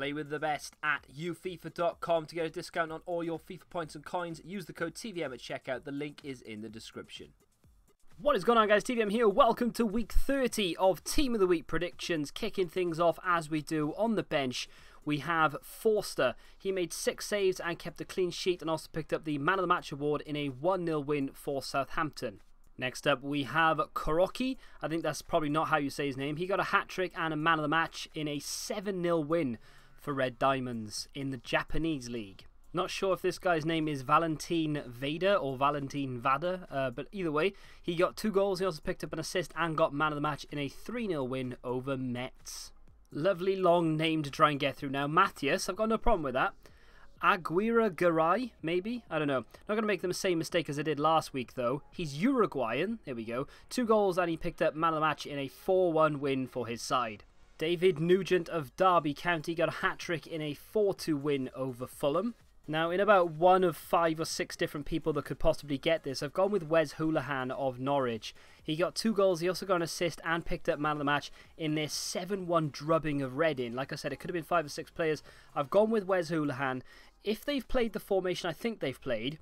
Play with the best at ufifa.com to get a discount on all your FIFA points and coins. Use the code TVM at checkout. The link is in the description. What is going on, guys? TVM here. Welcome to week 30 of Team of the Week predictions. Kicking things off as we do on the bench, we have Forster. He made 6 saves and kept a clean sheet and also picked up the Man of the Match award in a 1-0 win for Southampton. Next up, we have Kuroki. I think that's probably not how you say his name. He got a hat-trick and a Man of the Match in a 7-0 win for Red Diamonds in the Japanese League. Not sure if this guy's name is Valentin Vader or Valentin Vada, but either way, he got 2 goals. He also picked up an assist and got Man of the Match in a 3-0 win over Metz. Lovely long name to try and get through now. Matthias, I've got no problem with that. Aguirre Garay, maybe? I don't know. Not going to make the same mistake as I did last week, though. He's Uruguayan. There we go. 2 goals and he picked up Man of the Match in a 4-1 win for his side. David Nugent of Derby County got a hat-trick in a 4-2 win over Fulham. Now, in about 1 of 5 or 6 different people that could possibly get this, I've gone with Wes Hoolahan of Norwich. He got 2 goals, he also got an assist and picked up Man of the Match in their 7-1 drubbing of Reading. Like I said, it could have been 5 or 6 players. I've gone with Wes Hoolahan. If they've played the formation I think they've played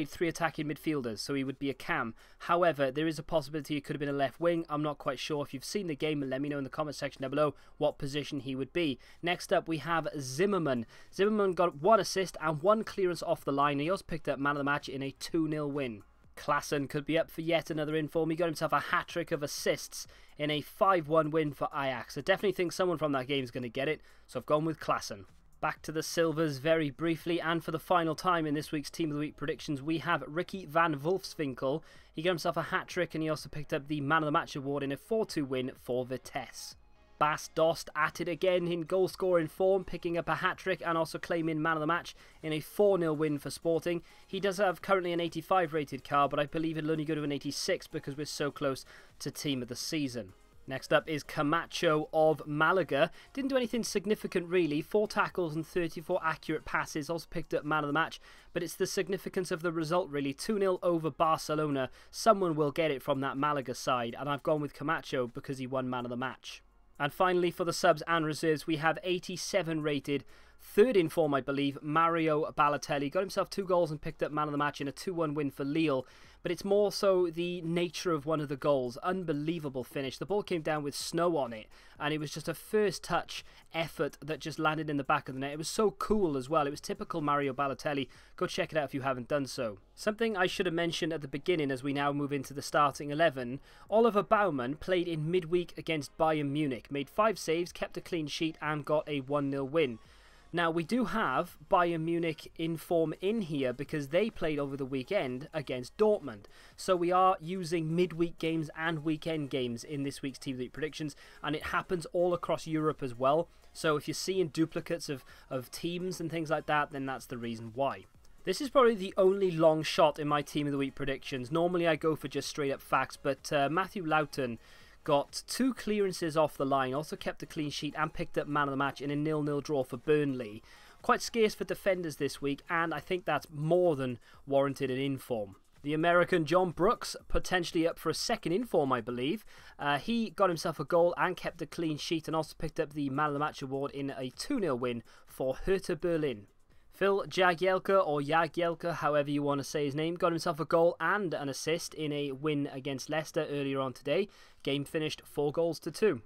3 attacking midfielders, so he would be a cam. However, there is a possibility it could have been a left wing. I'm not quite sure. If you've seen the game, let me know in the comment section down below what position he would be. Next up, we have Zimmerman. Zimmerman got 1 assist and 1 clearance off the line. He also picked up Man of the Match in a 2-0 win. Klaassen could be up for yet another inform. He got himself a hat-trick of assists in a 5-1 win for Ajax. I definitely think someone from that game is going to get it, so I've gone with Klaassen. Back to the Silvers very briefly, and for the final time in this week's Team of the Week predictions, we have Ricky van Wolfswinkel. He got himself a hat-trick and he also picked up the Man of the Match award in a 4-2 win for Vitesse. Bas Dost at it again in goal-scoring form, picking up a hat-trick and also claiming Man of the Match in a 4-0 win for Sporting. He does have currently an 85 rated car, but I believe it'll only go to an 86 because we're so close to Team of the Season. Next up is Camacho of Malaga. Didn't do anything significant really. 4 tackles and 34 accurate passes. Also picked up Man of the Match. But it's the significance of the result really. 2-0 over Barcelona. Someone will get it from that Malaga side. And I've gone with Camacho because he won Man of the Match. And finally, for the subs and reserves, we have 87 rated, 3rd in form, I believe, Mario Balotelli. Got himself 2 goals and picked up Man of the Match in a 2-1 win for Lille. But it's more so the nature of one of the goals. Unbelievable finish. The ball came down with snow on it, and it was just a first touch effort that just landed in the back of the net. It was so cool as well. It was typical Mario Balotelli. Go check it out if you haven't done so. Something I should have mentioned at the beginning as we now move into the starting 11. Oliver Baumann played in midweek against Bayern Munich. Made 5 saves, kept a clean sheet and got a 1-0 win. Now, we do have Bayern Munich in form in here because they played over the weekend against Dortmund. So we are using midweek games and weekend games in this week's Team of the Week predictions, and it happens all across Europe as well. So if you're seeing duplicates of teams and things like that, then that's the reason why. This is probably the only long shot in my Team of the Week predictions. Normally I go for just straight up facts, but Matthew Loughton got 2 clearances off the line, also kept a clean sheet and picked up Man of the Match in a 0-0 draw for Burnley. Quite scarce for defenders this week, and I think that's more than warranted in inform. The American John Brooks, potentially up for a 2nd inform, I believe. He got himself a goal and kept a clean sheet and also picked up the Man of the Match award in a 2-0 win for Hertha Berlin. Phil Jagielka, or Jagielka, however you want to say his name, got himself a goal and an assist in a win against Leicester earlier on today. Game finished 4-2.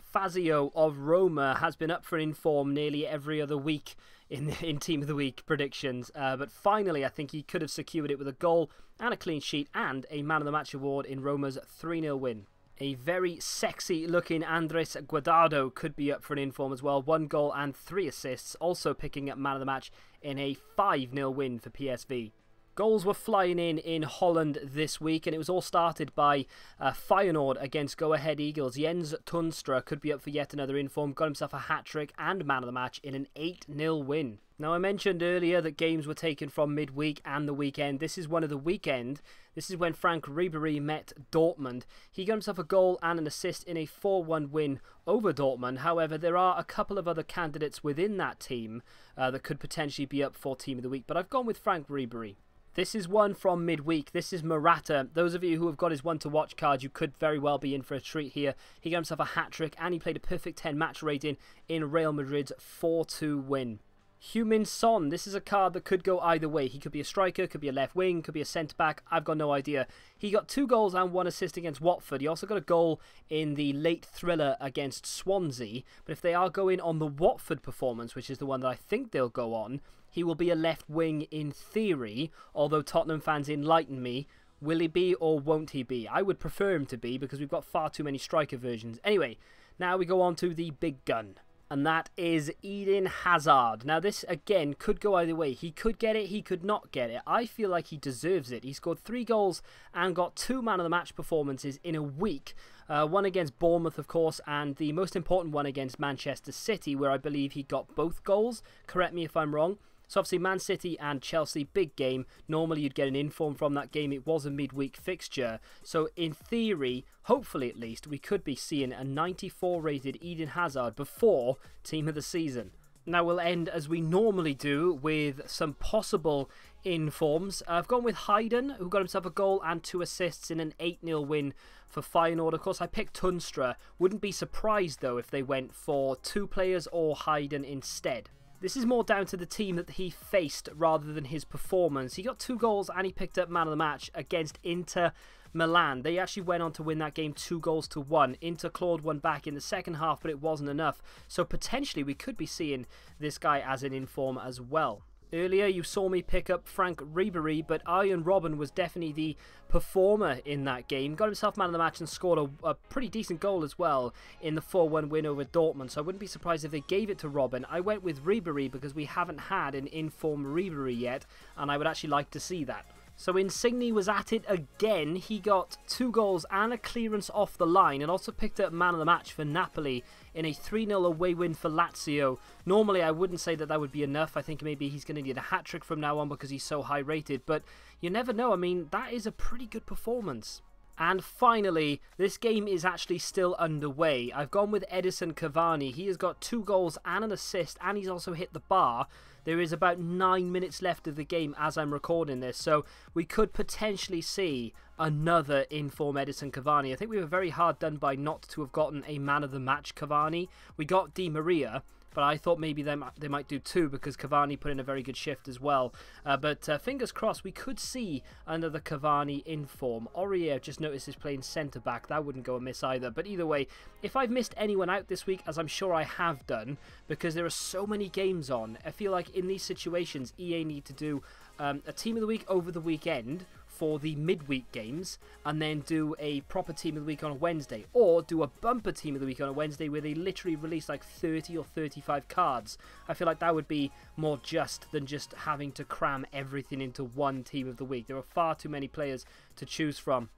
Fazio of Roma has been up for an inform nearly every other week in Team of the Week predictions. But finally, I think he could have secured it with a goal and a clean sheet and a Man of the Match award in Roma's 3-0 win. A very sexy looking Andres Guardado could be up for an inform as well. 1 goal and 3 assists, also picking up Man of the Match in a 5-0 win for PSV. Goals were flying in Holland this week, and it was all started by Feyenoord against Go Ahead Eagles. Jens Tunstra could be up for yet another inform, got himself a hat-trick and Man of the Match in an 8-0 win. Now, I mentioned earlier that games were taken from midweek and the weekend. This is one of the weekend. This is when Frank Ribery met Dortmund. He got himself a goal and an assist in a 4-1 win over Dortmund. However, there are a couple of other candidates within that team that could potentially be up for Team of the Week, but I've gone with Frank Ribery. This is one from midweek. This is Morata. Those of you who have got his one-to-watch card, you could very well be in for a treat here. He got himself a hat-trick, and he played a perfect 10 match rating in Real Madrid's 4-2 win. Heung-min Son. This is a card that could go either way. He could be a striker, could be a left wing, could be a centre-back. I've got no idea. He got 2 goals and 1 assist against Watford. He also got a goal in the late thriller against Swansea. But if they are going on the Watford performance, which is the one that I think they'll go on, he will be a left wing in theory, although Tottenham fans enlighten me. Will he be or won't he be? I would prefer him to be because we've got far too many striker versions. Anyway, now we go on to the big gun. And that is Eden Hazard. Now this, again, could go either way. He could get it, he could not get it. I feel like he deserves it. He scored 3 goals and got 2 man-of-the-match performances in a week. One against Bournemouth, of course, and the most important one against Manchester City, where I believe he got both goals. Correct me if I'm wrong. So obviously Man City and Chelsea, big game. Normally you'd get an inform from that game. It was a midweek fixture. So in theory, hopefully at least, we could be seeing a 94 rated Eden Hazard before Team of the Season. Now we'll end as we normally do with some possible informs. I've gone with Hayden, who got himself a goal and 2 assists in an 8-0 win for Feyenoord. Of course, I picked Tunstra. Wouldn't be surprised though if they went for 2 players or Hayden instead. This is more down to the team that he faced rather than his performance. He got 2 goals and he picked up man of the match against Inter Milan. They actually went on to win that game 2-1. Inter clawed one back in the second half, but it wasn't enough. So potentially we could be seeing this guy as an inform as well. Earlier you saw me pick up Frank Ribery, but Arjen Robben was definitely the performer in that game. Got himself man of the match and scored a pretty decent goal as well in the 4-1 win over Dortmund. So I wouldn't be surprised if they gave it to Robben. I went with Ribery because we haven't had an inform Ribery yet, and I would actually like to see that. So Insigne was at it again. He got 2 goals and a clearance off the line, and also picked up man of the match for Napoli in a 3-0 away win for Lazio. Normally I wouldn't say that would be enough. I think maybe he's going to need a hat-trick from now on because he's so high rated, but you never know. I mean, that is a pretty good performance. And finally, this game is actually still underway. I've gone with Edison Cavani. He has got 2 goals and an assist, and he's also hit the bar. There is about 9 minutes left of the game as I'm recording this, so we could potentially see another inform Edison Cavani. I think we were very hard done by not to have gotten a man of the match Cavani. We got Di Maria, but I thought maybe they might do 2 because Cavani put in a very good shift as well. But fingers crossed, we could see another Cavani inform. Aurier, just noticed, is playing centre-back. That wouldn't go amiss either. But either way, if I've missed anyone out this week, as I'm sure I have done, because there are so many games on, I feel like in these situations, EA need to do a Team of the Week over the weekend for the midweek games, and then do a proper Team of the Week on a Wednesday, or do a bumper Team of the Week on a Wednesday where they literally release like 30 or 35 cards. I feel like that would be more just than just having to cram everything into one Team of the Week. There are far too many players to choose from.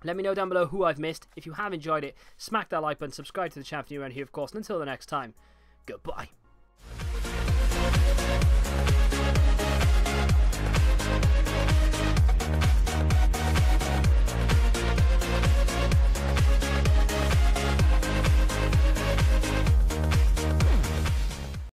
Let me know down below who I've missed. If you have enjoyed it, smack that like button, subscribe to the channel if you're around here, of course, and until the next time, goodbye.